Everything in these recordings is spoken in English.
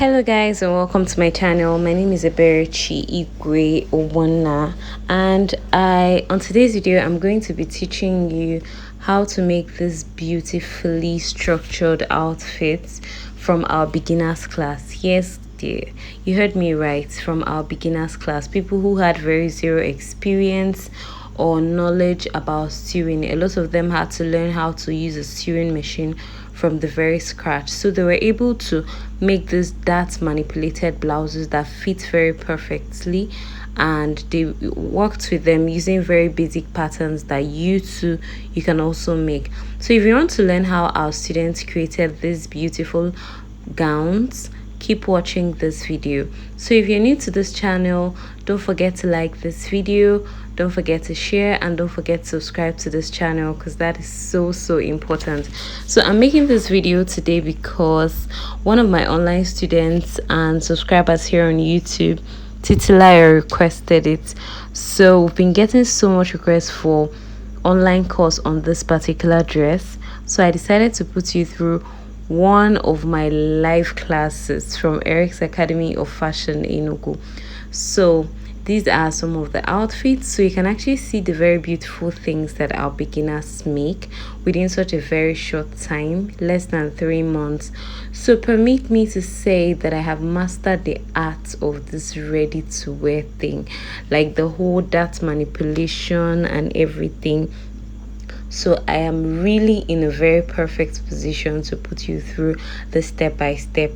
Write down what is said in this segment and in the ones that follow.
Hello guys and welcome to my channel. My name is Eberechi Igwe Owana, and on today's video I'm going to be teaching you how to make this beautifully structured outfits from our beginners class. Yes dear, you heard me right, from our beginners class. People who had very zero experience or knowledge about sewing. A lot of them had to learn how to use a sewing machine from the very scratch, so they were able to make these dart manipulated blouses that fit very perfectly, and they worked with them using very basic patterns that you can also make. So if you want to learn how our students created these beautiful gowns, keep watching this video. So if you're new to this channel, don't forget to like this video, don't forget to share, and don't forget to subscribe to this channel, because that is so important. So I'm making this video today because one of my online students and subscribers here on YouTube, Titilayo, requested it. So we've been getting so much requests for online course on this particular dress, so I decided to put you through one of my live classes from EREX Academy of Fashion Enugu. So these are some of the outfits, so you can actually see the very beautiful things that our beginners make within such a very short time, less than 3 months. So permit me to say that I have mastered the art of this ready to wear thing, like the whole dart manipulation and everything. So I am really in a very perfect position to put you through the step-by-step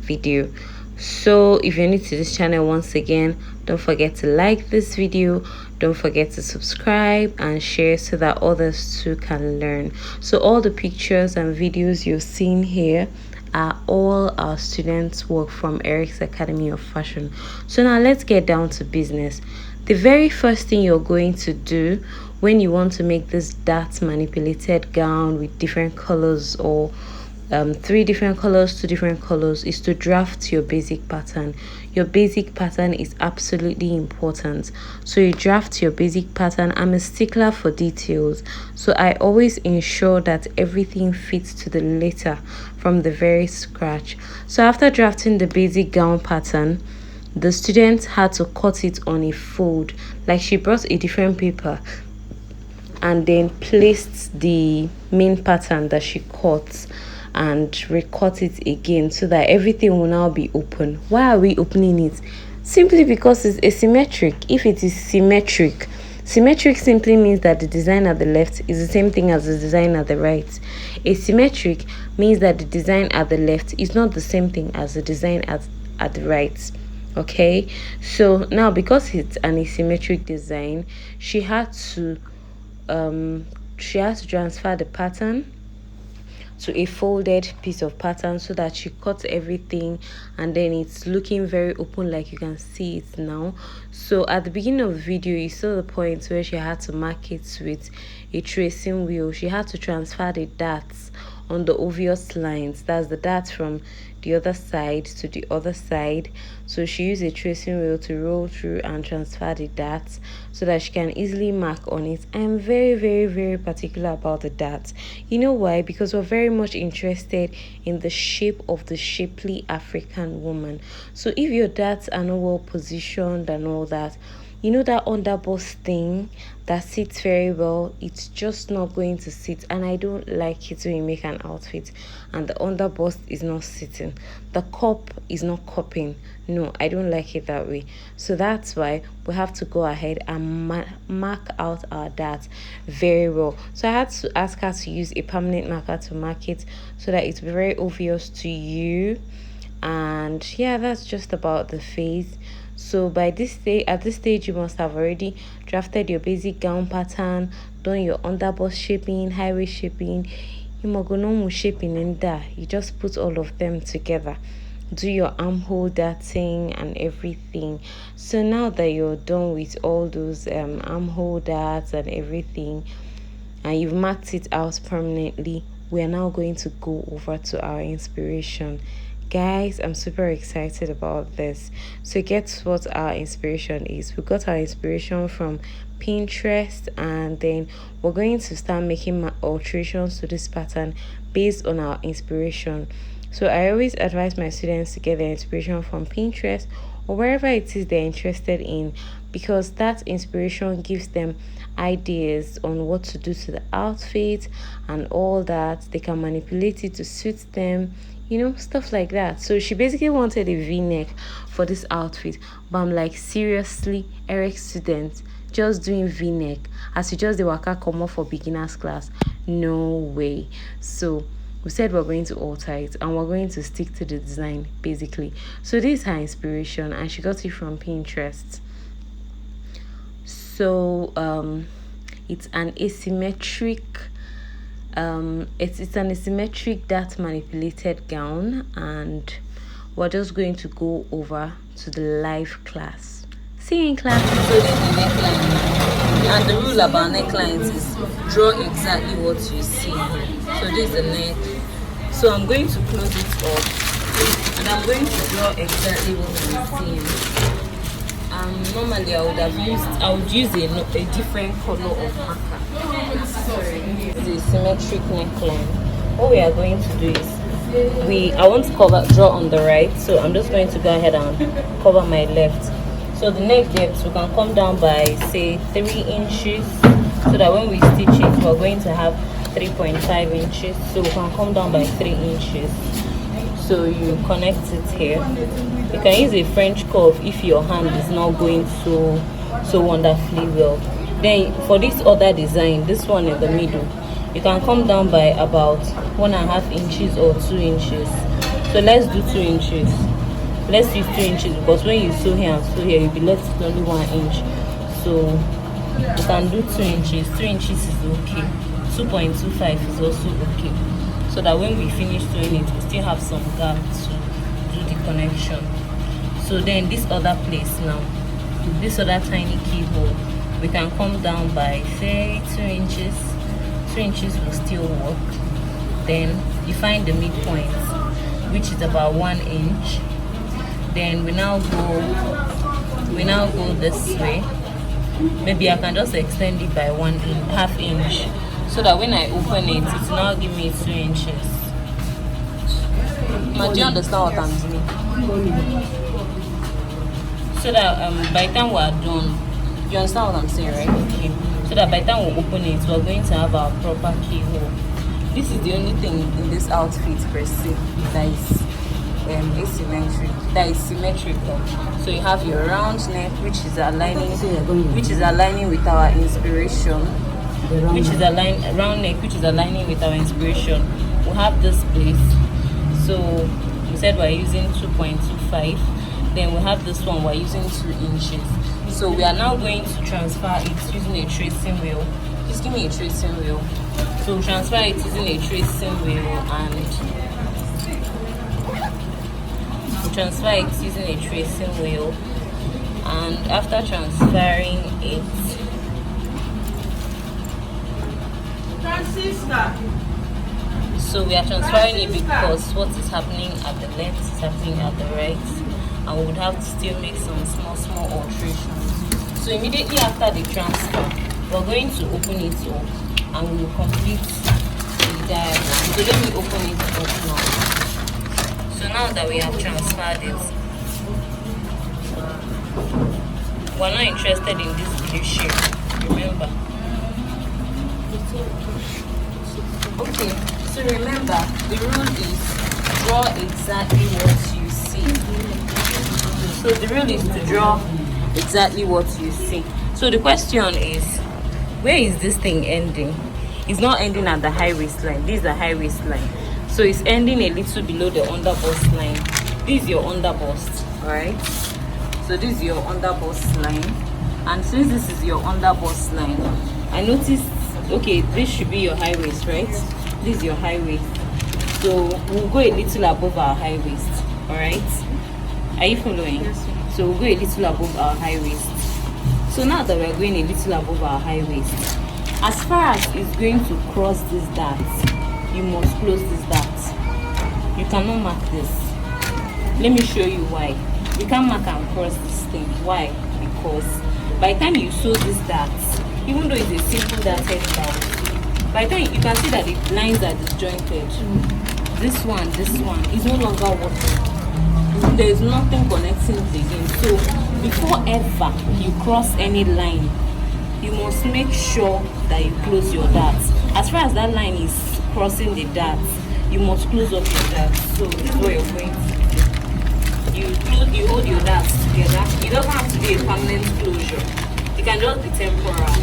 video. So if you're new to this channel, once again, don't forget to like this video, don't forget to subscribe and share so that others too can learn. So all the pictures and videos you're seeing here are all our students' work from EREX Academy of Fashion. So now let's get down to business. The very first thing you're going to do when you want to make this dart manipulated gown with different colors, or 3 different colors, 2 different colors, is to draft your basic pattern. Your basic pattern is absolutely important, so you draft your basic pattern. I'm a stickler for details, so I always ensure that everything fits to the letter from the very scratch. So after drafting the basic gown pattern, the student had to cut it on a fold. Like, she brought a different paper and then placed the main pattern that she cut and recut it again, so that everything will now be open. Why are we opening it? Simply because it's asymmetric. If it is symmetric simply means that the design at the left is the same thing as the design at the right. Asymmetric means that the design at the left is not the same thing as the design at the right. Okay, so now because it's an asymmetric design, she had to transfer the pattern to a folded piece of pattern, so that she cut everything and then it's looking very open, like you can see it now. So at the beginning of the video, you saw the point where she had to mark it with a tracing wheel. She had to transfer the darts on the obvious lines, that's the dart from the other side to the other side. So she used a tracing wheel to roll through and transfer the darts so that she can easily mark on it. I'm very particular about the darts. You know why? Because we're very much interested in the shape of the shapely African woman. So if your darts are not well positioned and all that, you know, that underbust thing that sits very well, it's just not going to sit. And I don't like it when you make an outfit and the underbust is not sitting, the cup is not cupping. No, I don't like it that way. So that's why we have to go ahead and mark out our darts very well. So I had to ask her to use a permanent marker to mark it so that it's very obvious to you. And yeah, that's just about the face. So by this stage, at this stage, you must have already drafted your basic gown pattern, done your underbust shaping, high waist shaping, imogonomu shaping in there. You just put all of them together, do your armhole darting and everything. So now that you're done with all those armhole darts and everything, and you've marked it out permanently, we are now going to go over to our inspiration. Guys, I'm super excited about this. So guess what our inspiration is? We got our inspiration from Pinterest, and then we're going to start making alterations to this pattern based on our inspiration. So I always advise my students to get their inspiration from Pinterest or wherever it is they're interested in, because that inspiration gives them ideas on what to do to the outfit and all that. They can manipulate it to suit them, stuff like that. So she basically wanted a v-neck for this outfit, but I'm like, seriously, EREX students just doing v-neck as you just the waka come off for beginners class? No way. So we said we're going to alter it and we're going to stick to the design basically. So this is her inspiration and she got it from Pinterest. So it's an asymmetric it's an asymmetric that manipulated gown, and we're just going to go over to the live class. See you in class. So this is the neckline, and the rule about necklines is draw exactly what you see. So this is the neck. So I'm going to close it up and I'm going to draw exactly what I'm seeing. Normally I would use a different color of marker. The symmetric neckline. What we are going to do is I want to draw on the right, so I'm just going to go ahead and cover my left. So the neck depth, we can come down by say 3 inches, so that when we stitch it we're going to have 3.5 inches, so we can come down by 3 inches. So you connect it here. You can use a French curve if your hand is not going so wonderfully well. Then for this other design, this one in the middle, you can come down by about 1.5 inches or 2 inches. So let's do 2 inches. Let's use 2 inches because when you sew here and sew here, you'll be left with only 1 inch. So you can do 2 inches. 2 inches is okay. 2.25 is also okay. So that when we finish sewing it, we still have some gap to do the connection. So then this other place now, this other tiny keyhole, we can come down by say 2 inches. 2 inches will still work. Then you find the midpoint, which is about 1 inch. Then we now go this way. Maybe I can just extend it by 1.5 inch, so that when I open it, it will now give me 2 inches. Now, do you understand what I'm doing? So that by the time we are done, you understand what I'm saying, right? Okay. So that by the time we open it, we're going to have our proper keyhole. This is the only thing in this outfit per se that is asymmetric, that is symmetrical. So you have your round neck, which is aligning with our inspiration. Round neck, which is aligning with our inspiration. We have this place. So we said we're using 2.25. Then we have this one, we're using 2 inches. So we are now going to transfer it using a tracing wheel. Just give me a tracing wheel. So transfer it using a tracing wheel, and transfer it using a tracing wheel. And after transferring it, so we are transferring it because what is happening at the left is happening at the right, and we would have to still make some small alterations. So immediately after the transfer, we're going to open it up and we will complete the diagram. So let me open it up now. So now that we have transferred it, we're not interested in this blue shape, remember. Okay, so remember, the rule is draw exactly what you see. So the rule is to draw exactly what you see. So the question is, where is this thing ending? It's not ending at the high waistline. This is the high waistline. So it's ending a little below the underbust line. This is your underbust, alright? So this is your underbust line. And since this is your underbust line, I noticed, okay, this should be your high waist, right? This is your high waist. So we'll go a little above our high waist, alright? Are you following? Yes. So we'll go a little above our high waist. So now that we're going a little above our high waist, as far as it's going to cross this dart, you must close this dart. You cannot mark this. Let me show you why. You can't mark and cross this thing. Why? Because by the time you sew this dart, even though it's a simple darted dart, by the time you can see that the lines are disjointed. this one is no longer working. There is nothing connecting it again. So before ever you cross any line, you must make sure that you close your darts. As far as that line is crossing the darts, you must close up your darts. So this is what you're going to do. You hold your darts together. It doesn't have to be a permanent closure. It can just be temporal.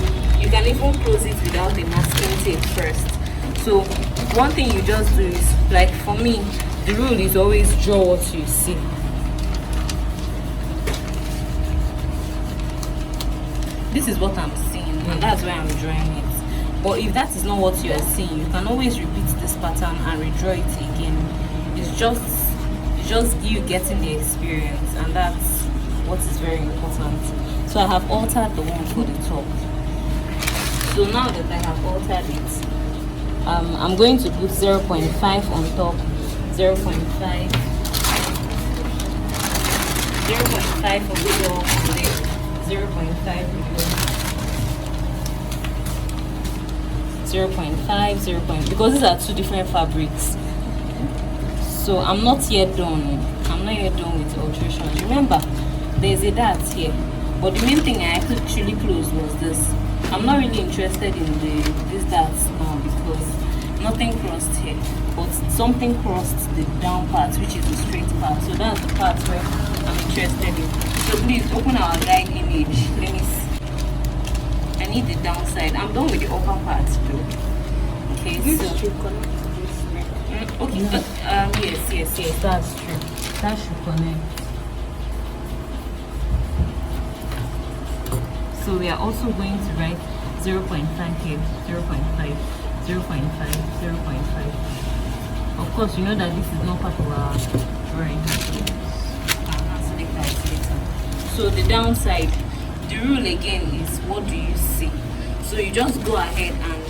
You can even close it without a masking tape first. So one thing you just do is, like for me, the rule is always draw what you see. This is what I'm seeing, and that's why I'm drawing it. But if that is not what you are seeing, you can always repeat this pattern and redraw it again. It's just you getting the experience, and that's what is very important. So I have altered the one for the top. So now that I have altered it, I'm going to put 0.5 on top, 0.5 on the top, and then 0.5 below. 0.5, because these are two different fabrics. So I'm not yet done. I'm not yet done with alterations. Remember, there's a dart here, but the main thing I actually closed was this. I'm not really interested in these darts now because nothing crossed here, but something crossed the down part, which is the straight part. So that's the part where I'm interested in. So please open our guide image. Let me see. I need the downside. I'm done with the upper part though. Okay, This so should connect to this neck. okay, No. yes, that's true. That should connect. So we are also going to write 0.5 here, 0.5, 0.5, 0.5. Of course, you know that this is not part of our drawing. I'll answer the calculator. So the downside, the rule again is, what do you see? So you just go ahead and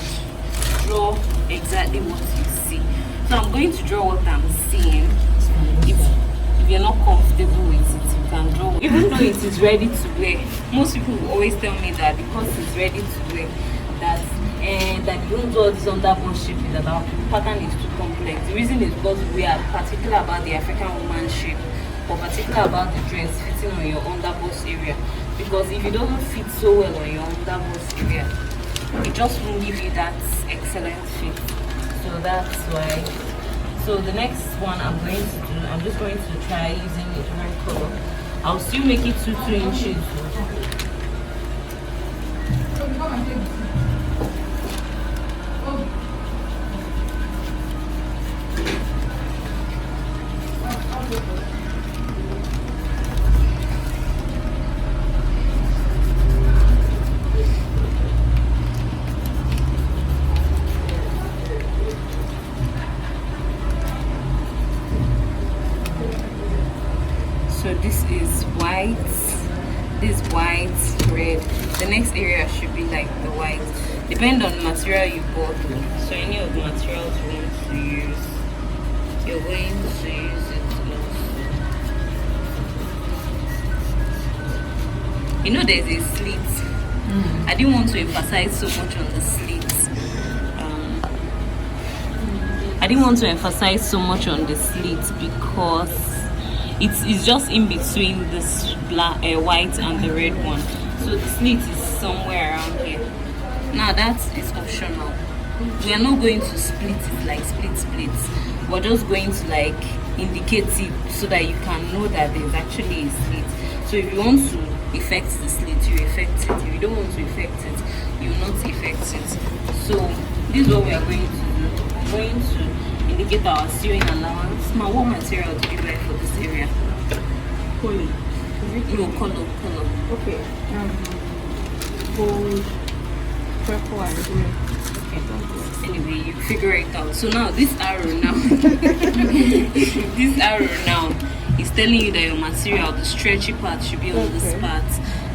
draw exactly what you see. So I'm going to draw what I'm seeing. If you're not comfortable with it, you can draw. Even though it is ready to wear, most people will always tell me that because it's ready to wear, that you don't do all this underbone shaping, that our pattern is too complex. The reason is because we are particular about the African woman shape, or particular about the dress fitting on your underbust area. Because if it doesn't fit so well on your underbust area, it just won't give you that excellent fit. So that's why. So the next one I'm going to do, I'm just going to try using a different color. I'll still make it 2 inches. So this is white, this white, red. The next area should be like the white. Depend on the material you bought. So any of the materials you want to use, you're going to use it also. You know there's a slit. I didn't want to emphasize so much on the slit. I didn't want to emphasize so much on the slit because it's just in between this black, white and the red one. So the slit is somewhere around here. Now that is optional. We are not going to split it like split. We're just going to like indicate it so that you can know that there's actually a slit. So if you want to effect the slit, you effect it. If you don't want to effect it, you will not effect it. So this is what we are going to do. We're going to indicate our sewing allowance. Now, what material do you buy for this area? Poly. No, color. Okay. Gold, purple, and green. Anyway, you figure it out. So now this arrow now this arrow now is telling you that your material, the stretchy part, should be on this part,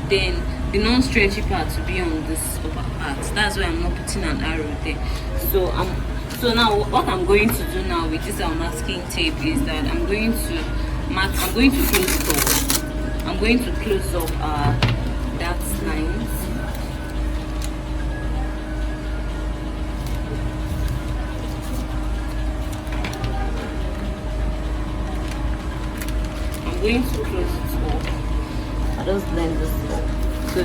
then the non-stretchy part will be on this upper part. That's why I'm not putting an arrow there. So now what I'm going to do now with this masking tape is that I'm going to close it up. I'm going to close up that lines. going to close it up. I just blend this up. So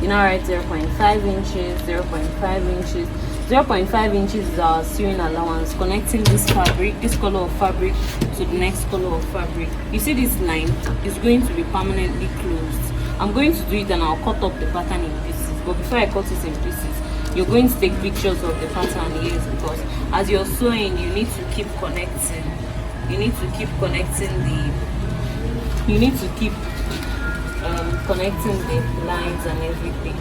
you now write 0.5 inches, 0.5 inches. 0.5 inches is our sewing allowance, connecting this fabric, this color of fabric to the next color of fabric. You see this line is going to be permanently closed. I'm going to do it and I'll cut up the pattern in pieces. But before I cut it in pieces, you're going to take pictures of the pattern, yes, because as you're sewing, you need to keep connecting. You need to keep connecting connecting the lines and everything.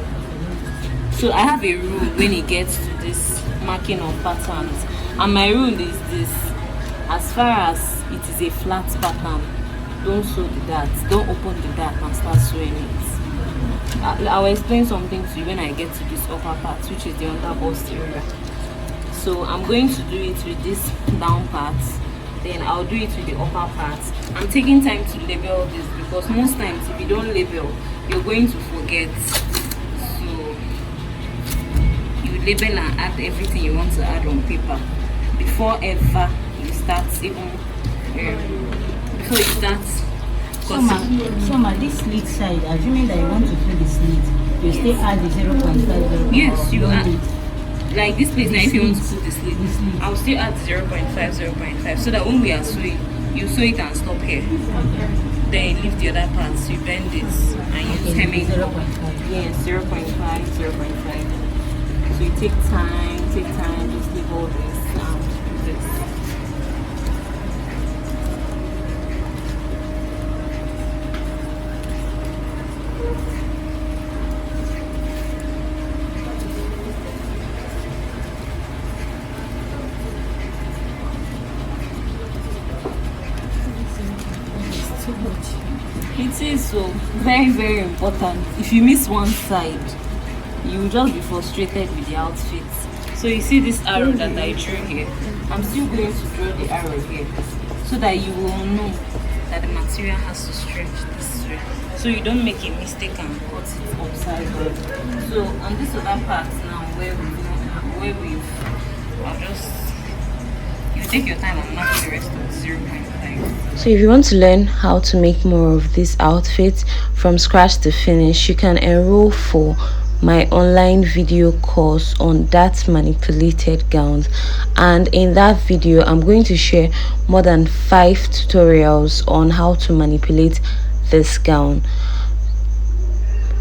So I have a rule when it gets to this marking of patterns, and my rule is this: as far as it is a flat pattern, don't sew the dart, don't open the dart and start sewing it. I'll explain something to you when I get to this upper part, which is the underbust area. So I'm going to do it with this down part, then I'll do it with the upper part. I'm taking time to label this because most times if you don't label, you're going to forget. So you label and add everything you want to add on paper before ever you start before you start. So this slit side, assuming that you want to fill the slit, you still add the 0.5. Yes, you add. Like this place now, if you want to put the slit, I'll still add 0.5, 0.5, so that when we are sewing, you sew it and stop here. Then leave the other parts, you bend it and use hemming. 0.5. Yes, 0.5, 0.5. So you take time, just leave all this and this. It is so very, very important. If you miss one side, you will just be frustrated with the outfit. So you see this arrow that I drew here, I'm still going to draw the arrow here so that you will know that the material has to stretch this way, so you don't make a mistake and cut it upside down. So on this other part now I'll just, you take your time and mark the rest of 0.5. So if you want to learn how to make more of this outfit from scratch to finish, you can enroll for my online video course on dart manipulated gowns, and in that video I'm going to share more than 5 tutorials on how to manipulate this gown.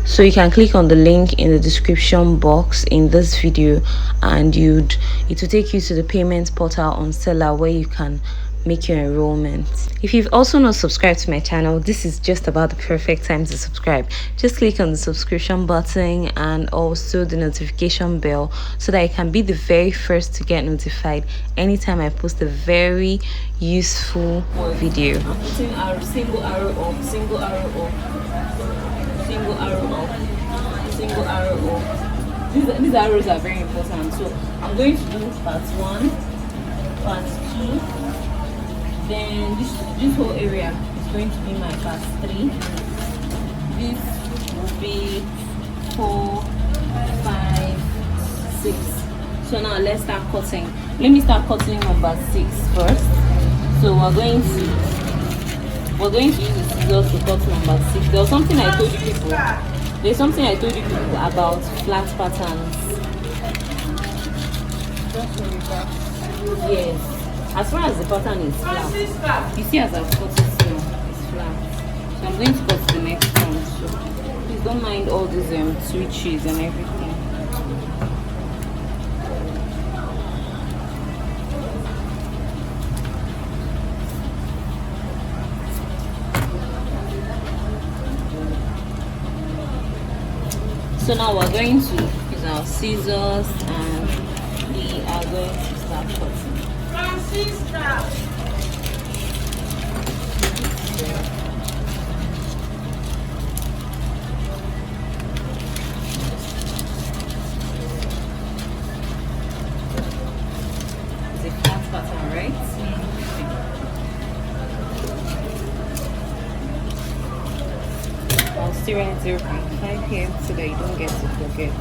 So you can click on the link in the description box in this video and it will take you to the payment portal on Seller where you can make your enrollment. If you've also not subscribed to my channel, this is just about the perfect time to subscribe. Just click on the subscription button and also the notification bell so that you can be the very first to get notified anytime I post a very useful video. I'm putting a single arrow up, single arrow up, single arrow up, single arrow up. These arrows are very important. So I'm going to do part 1, part 2. Then this whole area is going to be my part 3. This will be 4, 5, 6. So now let's start cutting. Let me start cutting number 6 first. So we're going to use the scissors to cut number 6. There's something I told you people. There's something I told you people about flat patterns. Yes. As far as the pattern is flat, you see as I've cut it now, it's flat. So I'm going to cut the next one. So please don't mind all these switches and everything. So now we're going to use our scissors and we are going to start cutting. It's a flat pattern, right? I'll still write 0.5 here so that you don't get to forget.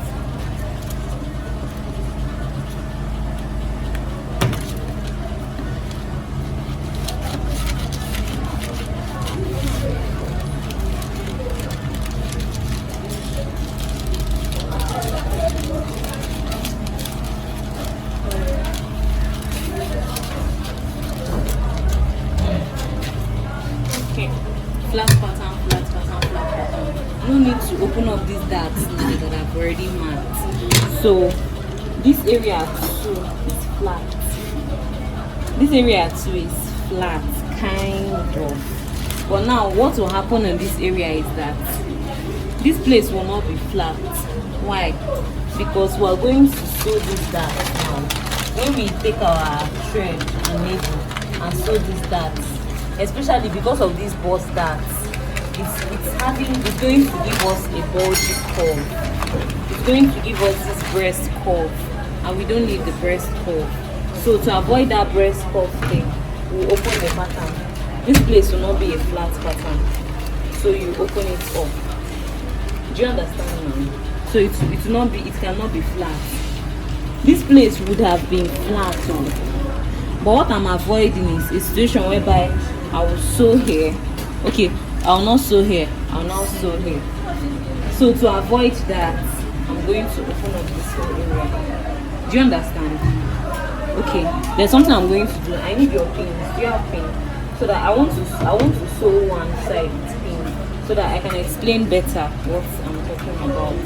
no need to open up these darts now that I've already marked. So this area too is flat. This area too is flat, kind of. But now what will happen in this area is that this place will not be flat. Why? Because we're going to sew this dart now. When we take our thread and needle and sew these darts, especially because of these bust darts, it's going to give us a bulgy curve. It's going to give us this breast curve, and we don't need the breast curve. So to avoid that breast curve thing, we'll open the pattern. This place will not be a flat pattern, so you open it up. Do you understand now? So it cannot be flat. This place would have been flat too. But what I'm avoiding is a situation whereby I will sew here. Okay, I'll not sew here, I'll now sew here. So to avoid that, I'm going to open up this whole area. Do you understand? Okay, there's something I'm going to do. I need your pins. Do you have pins? So that I want to sew one side with pins so that I can explain better what I'm talking about.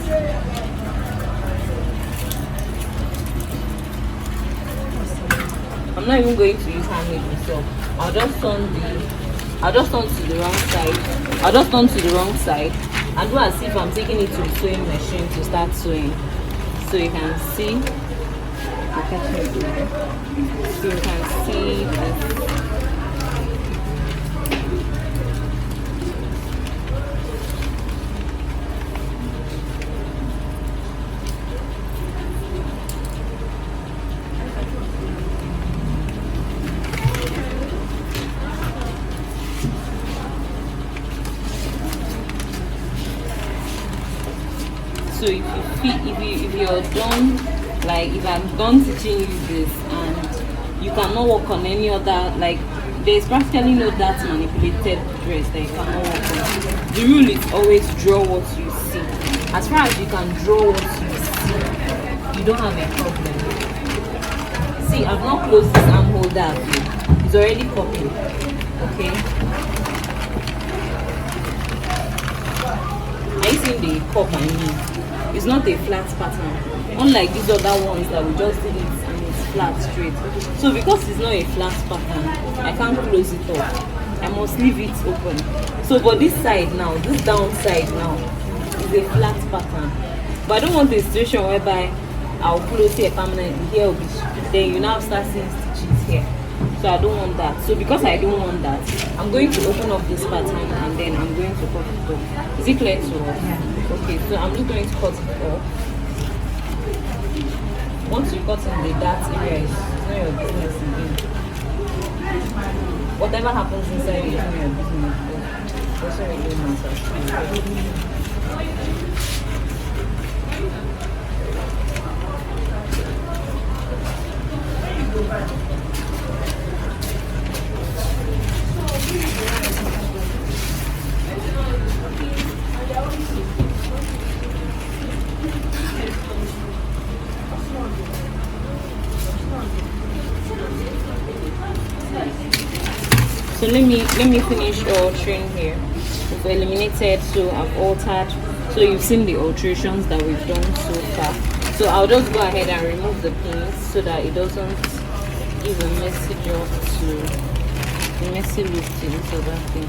I'm not even going to use handmade myself. I'll just turn to the wrong side. I'll just turn to the wrong side and do as if I'm taking it to the sewing machine to start sewing. So you can see. So you can see this. So if you're done, like if I'm done teaching you this and you cannot work on any other, like there's practically no that manipulated dress that you cannot work on. The rule is always draw what you see. As far as you can draw what you see, you don't have a problem. See, I've not closed this arm holder. It's already popping. Okay. Are you seeing the cup I mean? It's not a flat pattern, unlike these other ones that we just did it and it's flat straight. So because it's not a flat pattern, I can't close it up. I must leave it open. So for this side now, this down side now is a flat pattern. But I don't want a situation whereby I'll close here permanently, here will be, then you now start seeing stitches here. So I don't want that. So because I don't want that, I'm going to open up this pattern and then I'm going to cut it off. Is it clear to us? Yeah. Okay, so I'm just going to cut it off. Once you cut in the dart area, it's not your business again. Whatever happens inside is not your business. That's what really matters. So let me finish altering here. We've eliminated, so I've altered. So you've seen the alterations that we've done so far. So I'll just go ahead and remove the pins so that it doesn't give a messy job to a messy look to this other thing.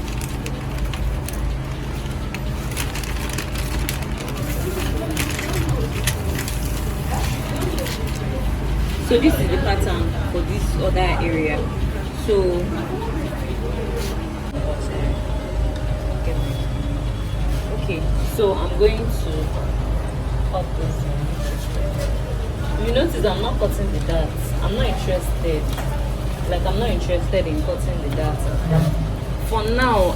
So this is the pattern for this other area. So okay, so I'm going to cut this one. You notice I'm not cutting the darts. I'm not interested. Like I'm not interested in cutting the darts. For now,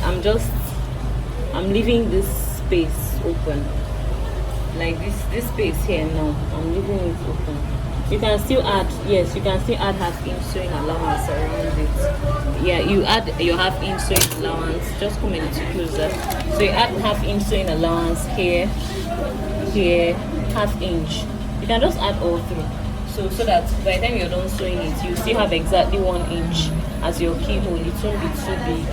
I'm leaving this space open. Like this space here now, I'm leaving it open. You can still add, yes, you can still add half-inch sewing allowance around it. Yeah, you add your half-inch sewing allowance. Just come a little closer. So you add half-inch sewing allowance here, half-inch. You can just add all three. So that by the time you're done sewing it, you still have exactly 1 inch as your keyhole. It won't be too big.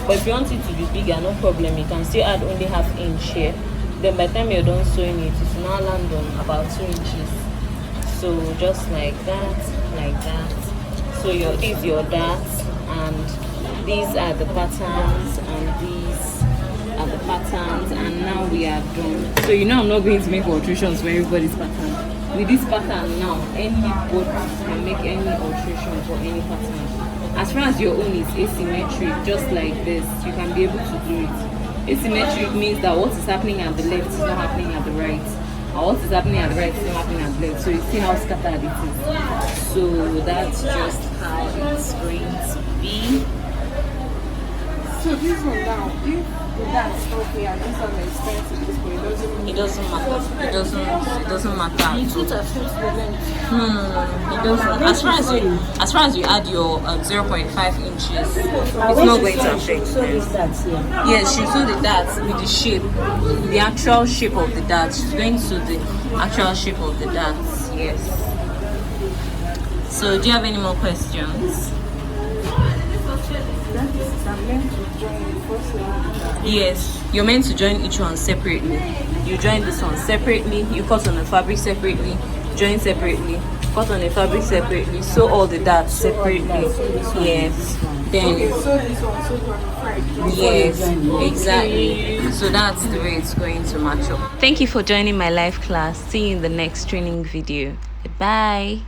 But if you want it to be bigger, no problem. You can still add only half-inch here. Then by the time you're done sewing it, it will now land on about 2 inches. So just like that, like that. So these are your darts, and these are the patterns, and these are the patterns, and now we are done. So I'm not going to make alterations for everybody's pattern. With this pattern now, anybody can make any alteration for any pattern. As far as your own is asymmetric, just like this, you can be able to do it. Asymmetric means that what is happening at the left is not happening at the right, and what is happening at the right is not happening at the left. So you see how scattered it is. So that's just how it's going to be. So this one now, if that's okay and this one is expensive, this one It doesn't matter. It doesn't matter. it would affect the length. No. It doesn't. As far as you add your 0.5 inches, it's not going to affect. So this that here. Yes, she sew the darts with the shape, the actual shape of the darts. She's going to sew the actual shape of the darts. Yes. So, do you have any more questions? I'm meant to join the first one. Yes, you're meant to join each one separately. You join this one separately, you cut on the fabric separately, join separately, cut on the fabric separately, sew all the darts separately. Yes. Then So this one, so one Friday. yes, exactly. So that's the way it's going to match up. Thank you for joining my live class. See you in the next training video. Bye.